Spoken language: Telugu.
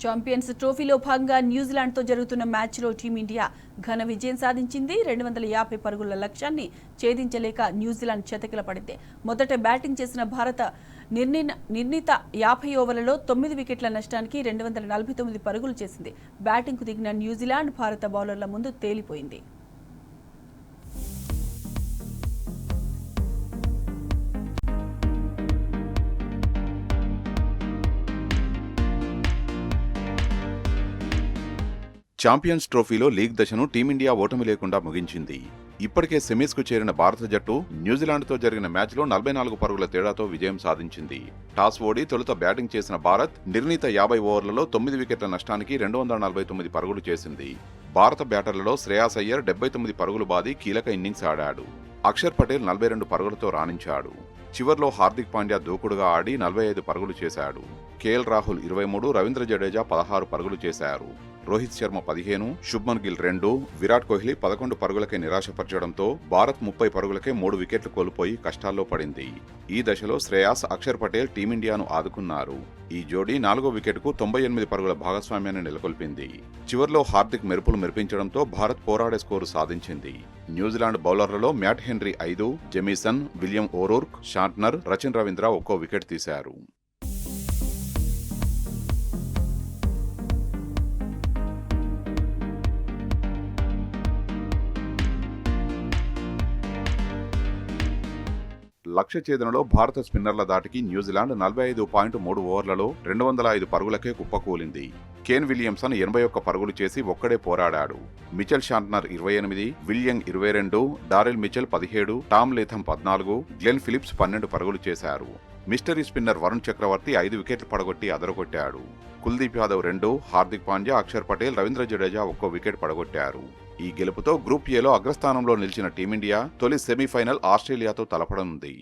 ఛాంపియన్స్ ట్రోఫీలో భాగంగా న్యూజిలాండ్తో జరుగుతున్న మ్యాచ్లో టీమిండియా ఘన విజయం సాధించింది. 250 పరుగుల లక్ష్యాన్ని ఛేదించలేక న్యూజిలాండ్ చతికిలపడింది. మొదట బ్యాటింగ్ చేసిన భారత నిర్ణీత 50 ఓవర్లలో 9 వికెట్ల నష్టానికి 249 పరుగులు చేసింది. బ్యాటింగ్కు దిగిన న్యూజిలాండ్ భారత బౌలర్ల ముందు తేలిపోయింది. ఛాంపియన్స్ ట్రోఫీలో లీగ్ దశను టీమిండియా ఓటమి లేకుండా ముగించింది. ఇప్పటికే సెమీస్కు చేరిన భారత జట్టు న్యూజిలాండ్తో జరిగిన మ్యాచ్లో 44 పరుగుల తేడాతో విజయం సాధించింది. టాస్ ఓడి తొలుత బ్యాటింగ్ చేసిన భారత్ నిర్ణీత 50 ఓవర్లలో 9 వికెట్ల నష్టానికి 249 పరుగులు చేసింది. భారత బ్యాటర్లలో శ్రేయాస్ అయ్యర్ 79 పరుగులు బాది కీలక ఇన్నింగ్స్ ఆడాడు. అక్షర్ పటేల్ 42 పరుగులతో రాణించాడు. చివర్లో హార్దిక్ పాండ్యా దూకుడుగా ఆడి 45 పరుగులు చేశాడు. కేఎల్ రాహుల్ 23, రవీంద్ర జడేజా 16 పరుగులు చేశారు. రోహిత్ శర్మ 15, శుభ్మన్ గిల్ 2, విరాట్ కోహ్లీ 11 పరుగులకే నిరాశపరచడంతో భారత్ 30 పరుగులకే 3 వికెట్లు కోల్పోయి కష్టాల్లో పడింది. ఈ దశలో శ్రేయాస్, అక్షర్ పటేల్ టీమిండియాను ఆదుకున్నారు. ఈ జోడీ 4వ వికెట్కు 98 పరుగుల భాగస్వామ్యాన్ని నెలకొల్పింది. చివర్లో హార్దిక్ మెరుపులు మెరిపించడంతో భారత్ పోరాడే స్కోరు సాధించింది. న్యూజిలాండ్ బౌలర్లలో Matt Henry 5, Jamieson, William O'Rourke, Santner, Rachin Ravindra ఒక్కో వికెట్ తీశారు. లక్ష్య ఛేదనలో భారత స్పిన్నర్ల దాటికి న్యూజిలాండ్ 45.3 ఓవర్లలో 205 పరుగులకే కుప్పకూలింది. కేన్ విలియమ్సన్ 81 పరుగులు చేసి ఒక్కడే పోరాడాడు. Mitchell Santner 28, William 22, Daryl Mitchell 17, Tom Latham 14, Glenn Phillips 12 పరుగులు చేశారు. మిస్టరీ స్పిన్నర్ వరుణ్ చక్రవర్తి 5 వికెట్లు పడగొట్టి అదరగొట్టాడు. కుల్దీప్ యాదవ్ 2, హార్దిక్ పాండ్యా, అక్షర్ పటేల్, రవీంద్ర జడేజా ఒక్కో వికెట్ పడగొట్టారు. ఈ గెలుపుతో గ్రూప్ ఏలో అగ్రస్థానంలో నిలిచిన టీమిండియా తొలి సెమీఫైనల్ ఆస్ట్రేలియాతో తలపడనుంది.